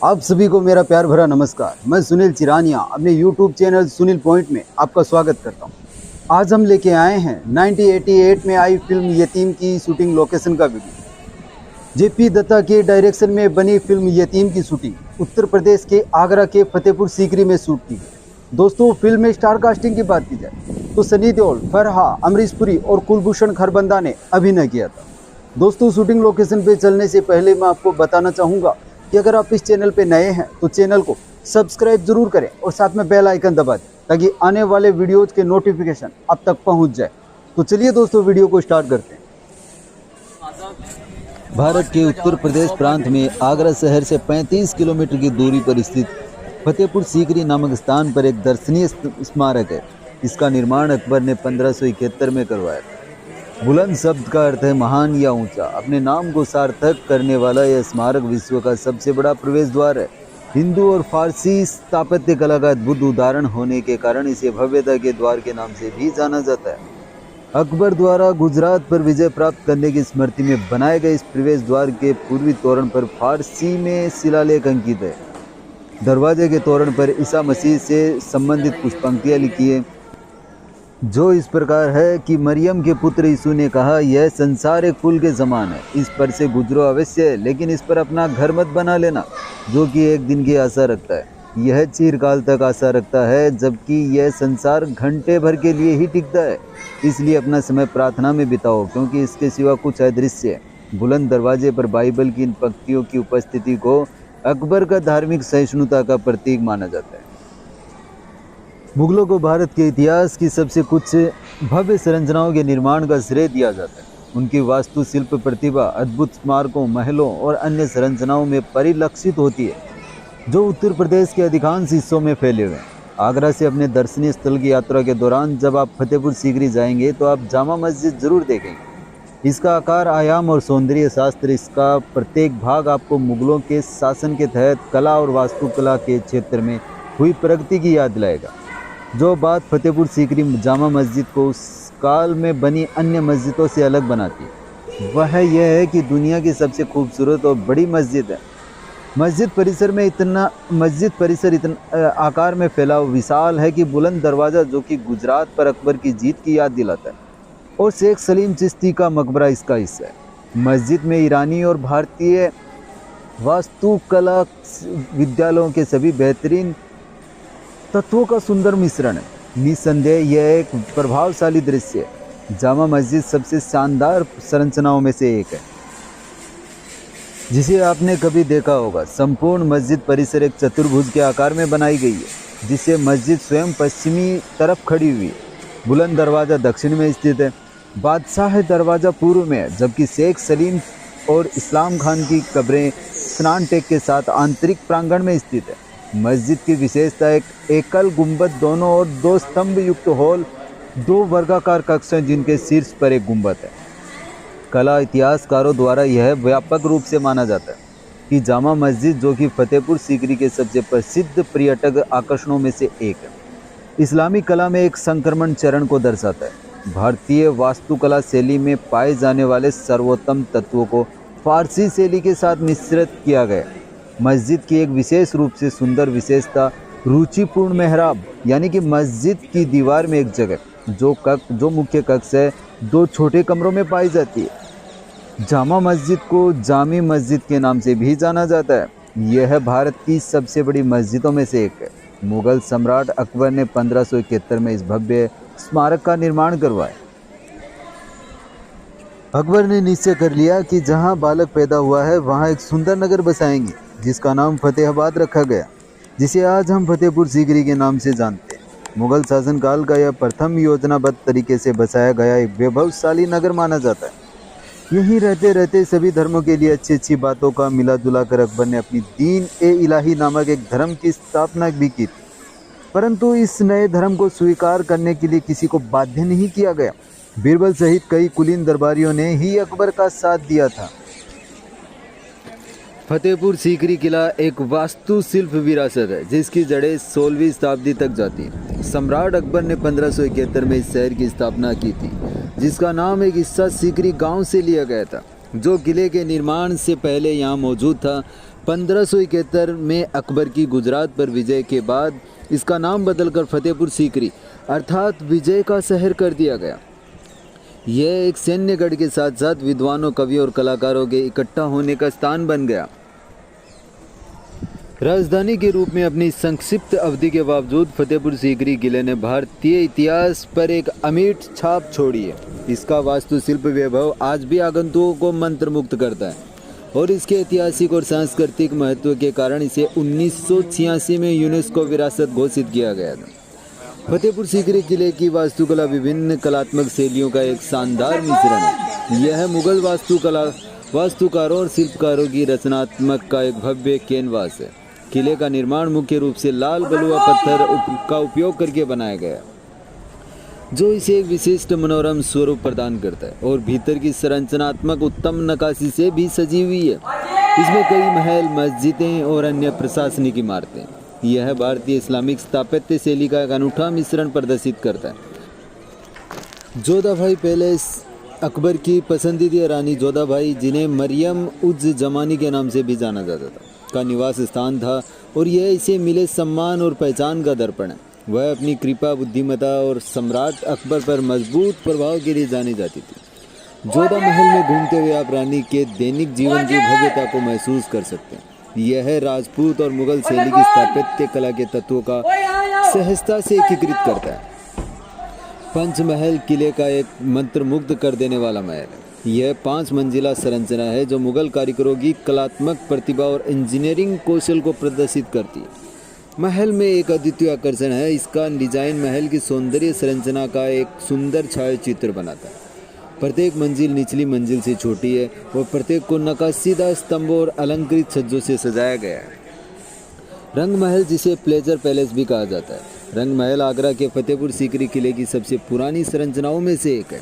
आप सभी को मेरा प्यार भरा नमस्कार। मैं सुनील चिरानिया अपने YouTube चैनल सुनील पॉइंट में आपका स्वागत करता हूं। आज हम लेके आए हैं 1988 में आई फिल्म यतीम की शूटिंग लोकेशन का वीडियो। जेपी दत्ता के डायरेक्शन में बनी फिल्म यतीम की शूटिंग उत्तर प्रदेश के आगरा के फतेहपुर सीकरी में शूट की गई। दोस्तों, फिल्म में स्टार कास्टिंग की बात की जाए तो सनी देओल, फरहा, अमरीश पुरी और कुलभूषण खरबंदा ने अभिनय किया था। दोस्तों, शूटिंग लोकेशन पे चलने से पहले मैं आपको बताना चाहूँगा कि अगर आप इस चैनल पे नए हैं तो चैनल को सब्सक्राइब जरूर करें और साथ में बेल आइकन दबा दें ताकि आने वाले वीडियोज़ के नोटिफिकेशन आप तक पहुंच जाए। तो चलिए दोस्तों, वीडियो को स्टार्ट करते हैं। भारत के उत्तर प्रदेश प्रांत में आगरा शहर से 35 किलोमीटर की दूरी पर स्थित फतेहपुर सीकरी नामक स्थान पर एक दर्शनीय स्मारक है। इसका निर्माण अकबर ने 1571 में करवाया था। बुलंद शब्द का अर्थ है महान या ऊंचा। अपने नाम को सार्थक करने वाला यह स्मारक विश्व का सबसे बड़ा प्रवेश द्वार है। हिंदू और फारसी स्थापत्य कला का अद्भुत उदाहरण होने के कारण इसे भव्यता के द्वार के नाम से भी जाना जाता है। अकबर द्वारा गुजरात पर विजय प्राप्त करने की स्मृति में बनाए गए इस प्रवेश द्वार के पूर्वी तोरण पर फारसी में शिलालेख अंकित है। दरवाजे के तोरण पर ईसा मसीह से संबंधित कुछ पंक्तियां लिखी है, जो इस प्रकार है कि मरियम के पुत्र यीशु ने कहा, यह संसार एक पुल के समान है, इस पर से गुजरो अवश्य है, लेकिन इस पर अपना घर मत बना लेना, जो कि एक दिन की आशा रखता है। यह चिरकाल तक आशा रखता है, जबकि यह संसार घंटे भर के लिए ही टिकता है। इसलिए अपना समय प्रार्थना में बिताओ, क्योंकि इसके सिवा कुछ अदृश्य है। बुलंद दरवाजे पर बाइबल की इन पंक्तियों की उपस्थिति को अकबर का धार्मिक सहिष्णुता का प्रतीक माना जाता है। मुगलों को भारत के इतिहास की सबसे कुछ भव्य संरचनाओं के निर्माण का श्रेय दिया जाता है। उनकी वास्तुशिल्प प्रतिभा अद्भुत स्मारकों, महलों और अन्य संरचनाओं में परिलक्षित होती है, जो उत्तर प्रदेश के अधिकांश हिस्सों में फैले हुए हैं। आगरा से अपने दर्शनीय स्थल की यात्रा के दौरान जब आप फतेहपुर सीकरी जाएंगे तो आप जामा मस्जिद जरूर देखेंगे। इसका आकार, आयाम और सौंदर्य शास्त्र, इसका प्रत्येक भाग आपको मुगलों के शासन के तहत कला और वास्तुकला के क्षेत्र में हुई प्रगति की याद दिलाएगा। जो बात फतेहपुर सीकरी जामा मस्जिद को उस काल में बनी अन्य मस्जिदों से अलग बनाती है, वह यह है कि दुनिया की सबसे खूबसूरत और बड़ी मस्जिद है। मस्जिद परिसर इतना आकार में फैला विशाल है कि बुलंद दरवाज़ा, जो कि गुजरात पर अकबर की जीत की याद दिलाता है, और शेख सलीम चिश्ती का मकबरा इसका हिस्सा है। मस्जिद में ईरानी और भारतीय वास्तुकला विद्यालयों के सभी बेहतरीन तत्वों का सुंदर मिश्रण है। निस्संदेह यह एक प्रभावशाली दृश्य है। जामा मस्जिद सबसे शानदार संरचनाओं में से एक है जिसे आपने कभी देखा होगा। संपूर्ण मस्जिद परिसर एक चतुर्भुज के आकार में बनाई गई है, जिससे मस्जिद स्वयं पश्चिमी तरफ खड़ी हुई है। बुलंद दरवाज़ा दक्षिण में स्थित है, बादशाह दरवाज़ा पूर्व में है, जबकि शेख सलीम और इस्लाम खान की कब्रें स्नान टेक के साथ आंतरिक प्रांगण में स्थित है। मस्जिद की विशेषता एक एकल गुंबद, दोनों ओर 2 स्तंभ युक्त हॉल, 2 वर्गाकार कक्ष हैं जिनके शीर्ष पर एक गुंबद है। कला इतिहासकारों द्वारा यह व्यापक रूप से माना जाता है कि जामा मस्जिद, जो कि फतेहपुर सीकरी के सबसे प्रसिद्ध पर्यटक आकर्षणों में से एक है, इस्लामी कला में एक संक्रमण चरण को दर्शाता है। भारतीय वास्तुकला शैली में पाए जाने वाले सर्वोत्तम तत्वों को फारसी शैली के साथ मिश्रित किया गया। मस्जिद की एक विशेष रूप से सुंदर विशेषता रुचिपूर्ण मेहराब, यानी कि मस्जिद की दीवार में एक जगह जो मुख्य कक्ष है, 2 छोटे कमरों में पाई जाती है। जामा मस्जिद को जामी मस्जिद के नाम से भी जाना जाता है। यह भारत की सबसे बड़ी मस्जिदों में से एक है। मुगल सम्राट अकबर ने 1571 में इस भव्य स्मारक का निर्माण करवाया। अकबर ने निश्चय कर लिया कि जहां बालक पैदा हुआ है वहां एक सुंदर नगर बसाएंगे, जिसका नाम फतेहाबाद रखा गया, जिसे आज हम फतेहपुर सीकरी के नाम से जानते हैं। मुगल शासनकाल का यह प्रथम योजनाबद्ध तरीके से बसाया गया एक वैभवशाली नगर माना जाता है। यहीं रहते रहते सभी धर्मों के लिए अच्छी अच्छी बातों का मिला जुला कर अकबर ने अपनी दीन ए इलाही नामक एक धर्म की स्थापना भी की थी। परंतु इस नए धर्म को स्वीकार करने के लिए किसी को बाध्य नहीं किया गया। बीरबल सहित कई कुलीन दरबारियों ने ही अकबर का साथ दिया था। फतेहपुर सीकरी किला एक वास्तुशिल्प विरासत है, जिसकी जड़ें 16वीं शताब्दी तक जाती हैं। सम्राट अकबर ने 1571 में इस शहर की स्थापना की थी, जिसका नाम एक हिस्सा सीकरी गांव से लिया गया था, जो किले के निर्माण से पहले यहाँ मौजूद था। 1571 में अकबर की गुजरात पर विजय के बाद इसका नाम बदलकर फतेहपुर सीकरी अर्थात विजय का शहर कर दिया गया। यह एक सैन्यगढ़ के साथ साथ विद्वानों, कवियों और कलाकारों के इकट्ठा होने का स्थान बन गया। राजधानी के रूप में अपनी संक्षिप्त अवधि के बावजूद फतेहपुर सीकरी किले ने भारतीय इतिहास पर एक अमिट छाप छोड़ी है। इसका वास्तुशिल्प वैभव आज भी आगंतुकों को मंत्रमुग्ध करता है और इसके ऐतिहासिक और सांस्कृतिक महत्व के कारण इसे 1986 में यूनेस्को विरासत घोषित किया गया था। फतेहपुर सीकरी किले की वास्तुकला विभिन्न कलात्मक शैलियों का एक शानदार मिश्रण है। यह मुगल वास्तुकारों और शिल्पकारों की रचनात्मक का एक भव्य कैनवास है। किले का निर्माण मुख्य रूप से लाल बलुआ पत्थर का उपयोग करके बनाया गया, जो इसे एक विशिष्ट मनोरम स्वरूप प्रदान करता है और भीतर की संरचनात्मक उत्तम नक्काशी से भी सजी हुई है। इसमें कई महल, मस्जिदें और अन्य प्रशासनिक इमारतें। यह भारतीय इस्लामिक स्थापत्य शैली का एक अनूठा मिश्रण प्रदर्शित करता है। जोधाबाई पैलेस अकबर की पसंदीदा रानी जोधाबाई, जिन्हें मरियम उज जमानी के नाम से भी जाना जाता था, का निवास स्थान था और यह इसे मिले सम्मान और पहचान का दर्पण है। वह अपनी कृपा, बुद्धिमत्ता और सम्राट अकबर पर मजबूत प्रभाव के लिए जानी जाती थी। जोधा महल में घूमते हुए आप रानी के दैनिक जीवन की भव्यता को महसूस कर सकते हैं। यह राजपूत और मुगल शैली की स्थापत्य कला के तत्वों का सहजता से एकीकृत करता है। पंचमहल किले का एक मंत्रमुग्ध कर देने वाला महल है। यह 5 मंजिला संरचना है जो मुगल कारीगरों की कलात्मक प्रतिभा और इंजीनियरिंग कौशल को प्रदर्शित करती है। महल में एक अद्वितीय आकर्षण है। इसका डिजाइन महल की सौंदर्य संरचना का एक सुंदर छायाचित्र बनाता है। प्रत्येक मंजिल निचली मंजिल से छोटी है और प्रत्येक को नक्काशीदार स्तंभों और अलंकृत छज्जों से सजाया गया है। रंग महल, जिसे प्लेजर पैलेस भी कहा जाता है, रंग महल आगरा के फतेहपुर सीकरी किले की सबसे पुरानी संरचनाओं में से एक है।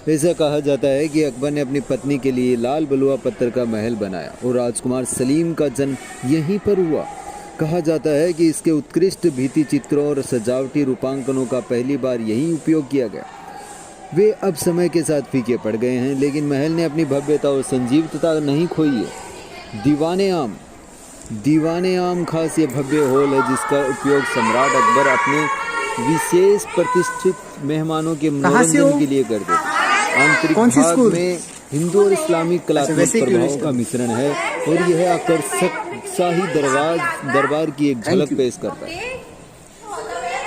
ऐसा कहा जाता है कि अकबर ने अपनी पत्नी के लिए लाल बलुआ पत्थर का महल बनाया और राजकुमार सलीम का जन्म यहीं पर हुआ। कहा जाता है कि इसके उत्कृष्ट भित्ति चित्रों और सजावटी रूपांकनों का पहली बार यहीं उपयोग किया गया। वे अब समय के साथ फीके पड़ गए हैं, लेकिन महल ने अपनी भव्यता और संजीवता नहीं खोई है। दीवाने आम खास ये भव्य हॉल है जिसका उपयोग सम्राट अकबर अपने विशेष प्रतिष्ठित मेहमानों के मनोरंजन के लिए करते थे। आंतरिक भाग में हिंदू और इस्लामिक कलात्मक प्रभावों का मिश्रण है और यह आकर्षक शाही दरबार की एक झलक पेश करता है।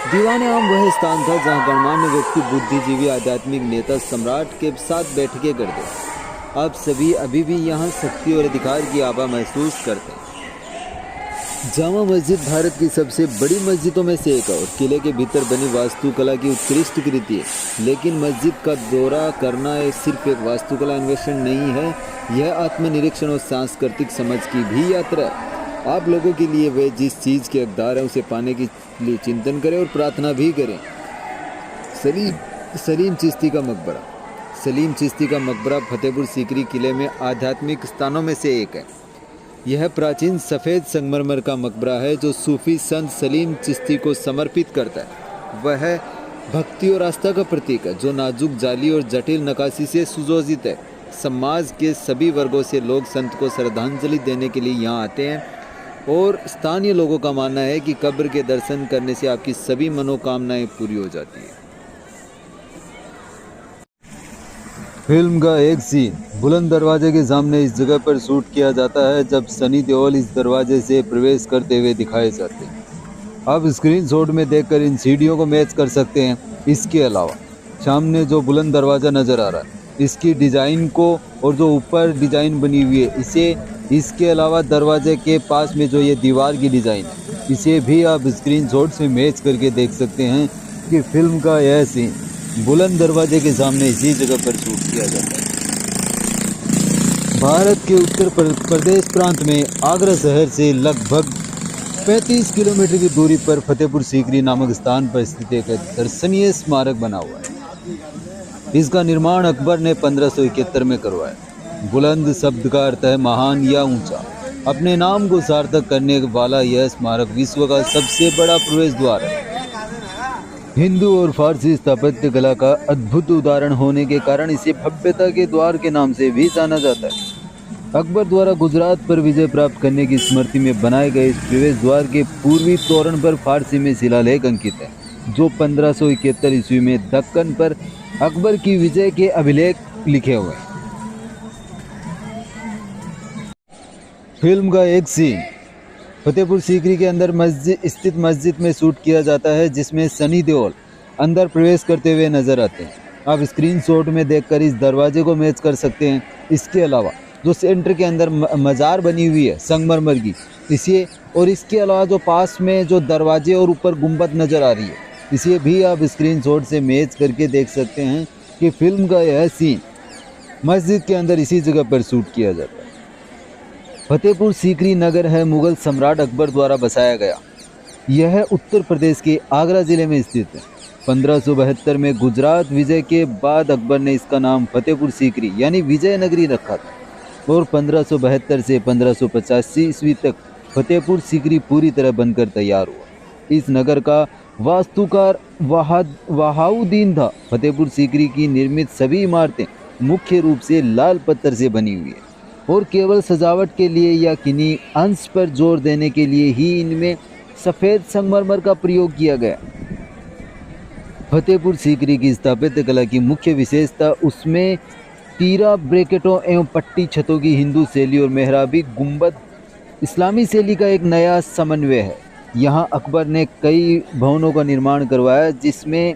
दीवाने आम वह स्थान था जहां गणमान्य व्यक्ति, बुद्धिजीवी, आध्यात्मिक नेता सम्राट के साथ बैठकें करते। आप सभी अभी भी यहाँ शक्ति और अधिकार की आभा महसूस करते हैं। जामा मस्जिद भारत की सबसे बड़ी मस्जिदों में से एक है और किले के भीतर बनी वास्तुकला की उत्कृष्ट कृति है। लेकिन मस्जिद का दौरा करना सिर्फ एक वास्तुकला अन्वेषण नहीं है, यह आत्मनिरीक्षण और सांस्कृतिक समझ की भी यात्रा है। आप लोगों के लिए वे जिस चीज़ के हकदार हैं उसे पाने के लिए चिंतन करें और प्रार्थना भी करें। सलीम चिश्ती का मकबरा। सलीम चिश्ती का मकबरा फतेहपुर सीकरी किले में आध्यात्मिक स्थानों में से एक है। यह प्राचीन सफ़ेद संगमरमर का मकबरा है जो सूफी संत सलीम चिश्ती को समर्पित करता है। वह भक्ति और आस्था का प्रतीक है जो नाजुक जाली और जटिल नक्काशी से सुशोभित है। समाज के सभी वर्गों से लोग संत को श्रद्धांजलि देने के लिए यहाँ आते हैं और स्थानीय लोगों का मानना है कि कब्र के दर्शन करने से आपकी सभी मनोकामनाएं पूरी हो जाती हैं। फिल्म का एक सीन बुलंद दरवाजे के सामने इस जगह पर शूट किया जाता है जब सनी देओल इस दरवाजे से प्रवेश करते हुए दिखाए जाते हैं। आप स्क्रीनशॉट में देखकर इन सीढ़ियों को मैच कर सकते हैं। इसके अलावा सामने जो बुलंद दरवाज़ा नज़र आ रहा है इसकी डिज़ाइन को और जो ऊपर डिज़ाइन बनी हुई है इसे, इसके अलावा दरवाजे के पास में जो ये दीवार की डिज़ाइन है इसे भी आप स्क्रीनशॉट से मैच करके देख सकते हैं कि फिल्म का यह सीन बुलंद दरवाजे के सामने इसी जगह पर शूट किया जाता है। भारत के उत्तर प्रदेश प्रांत में आगरा शहर से लगभग 35 किलोमीटर की दूरी पर फतेहपुर सीकरी नामक स्थान पर स्थित एक दर्शनीय स्मारक बना हुआ है। इसका निर्माण अकबर ने 1571 में करवाया। बुलंद शब्द का अर्थ है महान या ऊंचा। अपने नाम को सार्थक करने वाला यह स्मारक विश्व का सबसे बड़ा प्रवेश द्वार है। हिंदू और फारसी स्थापत्य कला का अद्भुत उदाहरण होने के कारण इसे भव्यता के द्वार के नाम से भी जाना जाता है। अकबर द्वारा गुजरात पर विजय प्राप्त करने की स्मृति में बनाए गए इस प्रवेश द्वार के पूर्वी तोरण पर फारसी में शिलालेख अंकित है, जो 1571 ईस्वी में दक्कन पर अकबर की विजय के अभिलेख लिखे हुए हैं। फिल्म का एक सीन फतेहपुर सीकरी के अंदर स्थित मस्जिद में शूट किया जाता है, जिसमें सनी देओल अंदर प्रवेश करते हुए नजर आते हैं। आप स्क्रीनशॉट में देखकर इस दरवाजे को मैच कर सकते हैं। इसके अलावा जो सेंटर के अंदर मज़ार बनी हुई है संगमरमर की, इसे और इसके अलावा जो पास में जो दरवाजे और ऊपर गुंबद नज़र आ रही है, इसे भी आप स्क्रीनशॉट से मैच करके देख सकते हैं कि फिल्म का यह सीन मस्जिद के अंदर इसी जगह पर शूट किया जाता है। फतेहपुर सीकरी नगर है मुगल सम्राट अकबर द्वारा बसाया गया। यह उत्तर प्रदेश के आगरा ज़िले में स्थित है। 1572 में गुजरात विजय के बाद अकबर ने इसका नाम फतेहपुर सीकरी यानी विजय नगरी रखा था और 1572 से 1585 ईस्वी तक फतेहपुर सीकरी पूरी तरह बनकर तैयार हुआ। इस नगर का वास्तुकार वहाउद्दीन था। फतेहपुर सीकरी की निर्मित सभी इमारतें मुख्य रूप से लाल पत्थर से बनी हुई है और केवल सजावट के लिए या किन्हीं अंश पर जोर देने के लिए ही इनमें सफ़ेद संगमरमर का प्रयोग किया गया। फतेहपुर सीकरी की स्थापत्य कला की मुख्य विशेषता उसमें तीरा ब्रैकेटों एवं पट्टी छतों की हिंदू शैली और मेहराबी गुंबद इस्लामी शैली का एक नया समन्वय है। यहाँ अकबर ने कई भवनों का निर्माण करवाया, जिसमें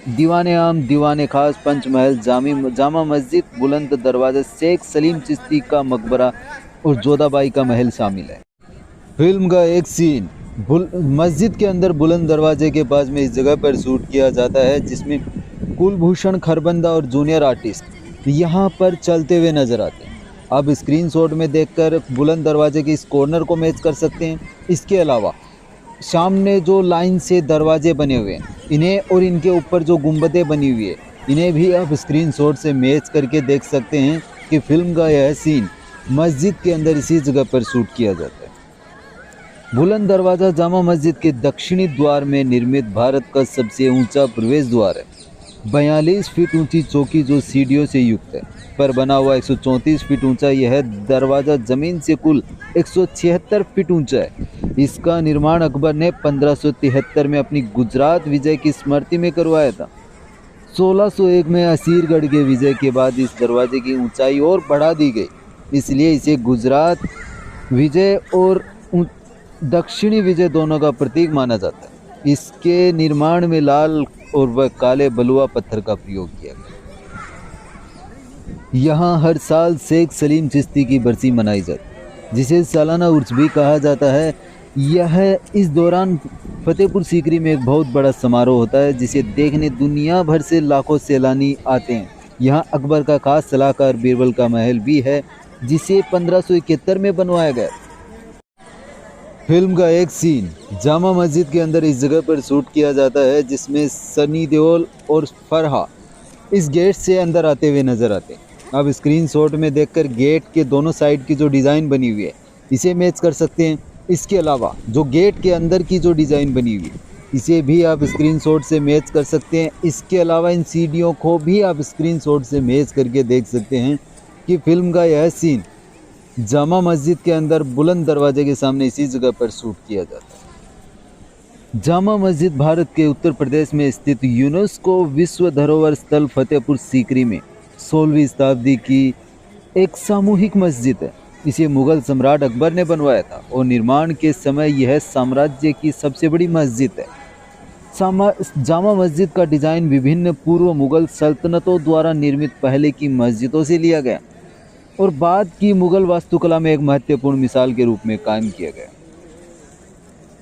दीवाने आम, दीवाने खास, पंचमहल, जामा मस्जिद, बुलंद दरवाजा, शेख सलीम चिश्ती का मकबरा और जोधाबाई का महल शामिल है। फिल्म का एक सीन मस्जिद के अंदर बुलंद दरवाजे के पास में इस जगह पर शूट किया जाता है, जिसमें कुलभूषण खरबंदा और जूनियर आर्टिस्ट यहाँ पर चलते हुए नजर आते हैं। आप स्क्रीनशॉट में देखकर बुलंद दरवाजे के इस कॉर्नर को मैच कर सकते हैं। इसके अलावा सामने जो लाइन से दरवाजे बने हुए हैं, इन्हें और इनके ऊपर जो गुंबदें बनी हुई है, इन्हें भी आप स्क्रीनशॉट से मैच करके देख सकते हैं कि फिल्म का यह सीन मस्जिद के अंदर इसी जगह पर शूट किया जाता है। बुलंद दरवाज़ा जामा मस्जिद के दक्षिणी द्वार में निर्मित भारत का सबसे ऊंचा प्रवेश द्वार है। 42 फीट ऊंची चौकी जो सीढ़ियों से युक्त है पर बना हुआ 134 फीट ऊंचा यह दरवाज़ा ज़मीन से कुल 176 फीट ऊंचा है। इसका निर्माण अकबर ने 1573 में अपनी गुजरात विजय की स्मृति में करवाया था। 1601 में असीरगढ़ के विजय के बाद इस दरवाजे की ऊंचाई और बढ़ा दी गई, इसलिए इसे गुजरात विजय और दक्षिणी विजय दोनों का प्रतीक माना जाता है। इसके निर्माण में लाल और वह काले बलुआ पत्थर का प्रयोग किया गया। यहाँ हर साल शेख सलीम चिश्ती की बरसी मनाई जाती है, जिसे सालाना उर्स भी कहा जाता है। यह इस दौरान फतेहपुर सीकरी में एक बहुत बड़ा समारोह होता है, जिसे देखने दुनिया भर से लाखों सैलानी आते हैं। यहाँ अकबर का खास सलाहकार बीरबल का महल भी है, जिसे 1571 में बनवाया गया। फिल्म का एक सीन जामा मस्जिद के अंदर इस जगह पर शूट किया जाता है, जिसमें सनी देओल और फरहा इस गेट से अंदर आते हुए नजर आते हैं। आप स्क्रीनशॉट में देखकर गेट के दोनों साइड की जो डिज़ाइन बनी हुई है, इसे मैच कर सकते हैं। इसके अलावा जो गेट के अंदर की जो डिज़ाइन बनी हुई है, इसे भी आप स्क्रीनशॉट से मैच कर सकते हैं। इसके अलावा इन सीढ़ियों को भी आप स्क्रीनशॉट से मैच करके देख सकते हैं कि फिल्म का यह सीन जामा मस्जिद के अंदर बुलंद दरवाजे के सामने इसी जगह पर शूट किया जाता है। जामा मस्जिद भारत के उत्तर प्रदेश में स्थित यूनेस्को विश्व धरोहर स्थल फतेहपुर सीकरी में 16वीं शताब्दी की एक सामूहिक मस्जिद है। इसे मुगल सम्राट अकबर ने बनवाया था और निर्माण के समय यह साम्राज्य की सबसे बड़ी मस्जिद है। जामा मस्जिद का डिज़ाइन विभिन्न पूर्व मुगल सल्तनतों द्वारा निर्मित पहले की मस्जिदों से लिया गया और बाद की मुगल वास्तुकला में एक महत्वपूर्ण मिसाल के रूप में कायम किया गया।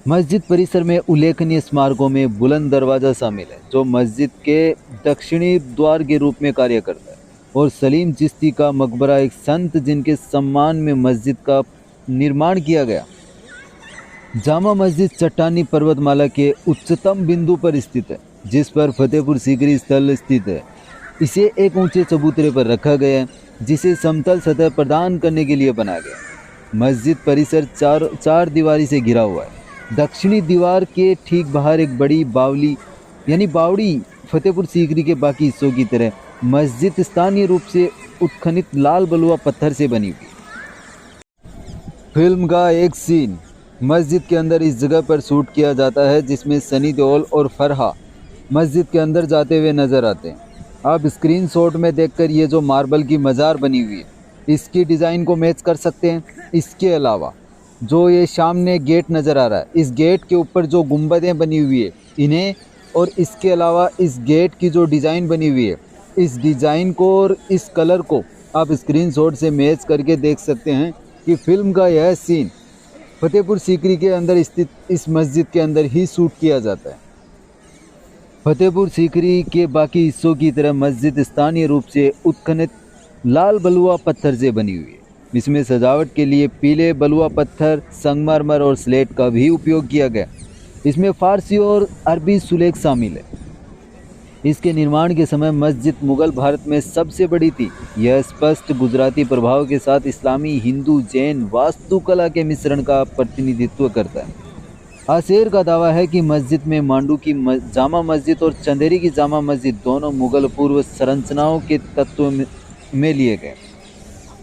मस्जिद परिसर में उल्लेखनीय स्मारकों में बुलंद दरवाज़ा शामिल है, जो मस्जिद के दक्षिणी द्वार के रूप में कार्य करता है, और सलीम चिश्ती का मकबरा, एक संत जिनके सम्मान में मस्जिद का निर्माण किया गया। जामा मस्जिद चट्टानी पर्वतमाला के उच्चतम बिंदु पर स्थित है, जिस पर फतेहपुर सीकरी स्थल स्थित है। इसे एक ऊंचे चबूतरे पर रखा गया है, जिसे समतल सतह प्रदान करने के लिए बनाया गया। मस्जिद परिसर चार दीवारी से घिरा हुआ है। दक्षिणी दीवार के ठीक बाहर एक बड़ी बावली यानी बावड़ी फतेहपुर सीकरी के बाकी हिस्सों की तरह मस्जिद स्थानीय रूप से उत्खनित लाल बलुआ पत्थर से बनी हुई। फिल्म का एक सीन मस्जिद के अंदर इस जगह पर शूट किया जाता है जिसमें सनी देओल और फरहा मस्जिद के अंदर जाते हुए नज़र आते हैं। आप स्क्रीन शॉट में देखकर ये जो मार्बल की मज़ार बनी हुई है इसकी डिज़ाइन को मैच कर सकते हैं। इसके अलावा जो ये सामने गेट नज़र आ रहा है, इस गेट के ऊपर जो गुंबदें बनी हुई है इन्हें, और इसके अलावा इस गेट की जो डिज़ाइन बनी हुई है इस डिज़ाइन को और इस कलर को आप स्क्रीन शॉट से मैच करके देख सकते हैं कि फिल्म का यह सीन फतेहपुर सीकरी के अंदर स्थित इस मस्जिद के अंदर ही शूट किया जाता है। फतेहपुर सीकरी के बाकी हिस्सों की तरह मस्जिद स्थानीय रूप से उत्खनित लाल बलुआ पत्थर से बनी हुई है। इसमें सजावट के लिए पीले बलुआ पत्थर, संगमरमर और स्लेट का भी उपयोग किया गया। इसमें फारसी और अरबी सुलेख शामिल है। इसके निर्माण के समय मस्जिद मुगल भारत में सबसे बड़ी थी। यह स्पष्ट गुजराती प्रभाव के साथ इस्लामी, हिंदू, जैन वास्तुकला के मिश्रण का प्रतिनिधित्व करता है। आसेर का दावा है कि मस्जिद में मांडू की जामा मस्जिद और चंदेरी की जामा मस्जिद दोनों मुगल पूर्व संरचनाओं के तत्व में लिए गए।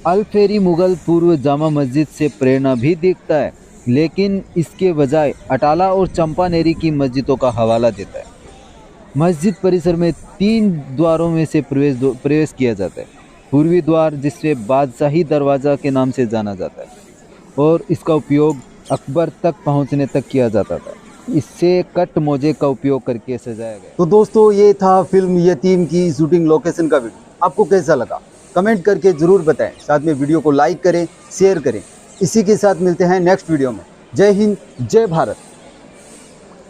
अल्फेरी मुगल पूर्व जामा मस्जिद से प्रेरणा भी दिखता है, लेकिन इसके बजाय अटाला और चंपानेरी की मस्जिदों का हवाला देता है। मस्जिद परिसर में 3 द्वारों में से प्रवेश किया जाता है। पूर्वी द्वार, जिससे बादशाही दरवाज़ा के नाम से जाना जाता है, और इसका उपयोग अकबर तक पहुंचने तक किया जाता था। इससे कट मोजे का उपयोग करके सजाया गया। तो दोस्तों ये था फिल्म यतीम की शूटिंग लोकेशन का वीडियो। आपको कैसा लगा कमेंट करके ज़रूर बताएं। साथ में वीडियो को लाइक करें, शेयर करें। इसी के साथ मिलते हैं नेक्स्ट वीडियो में। जय हिंद, जय भारत।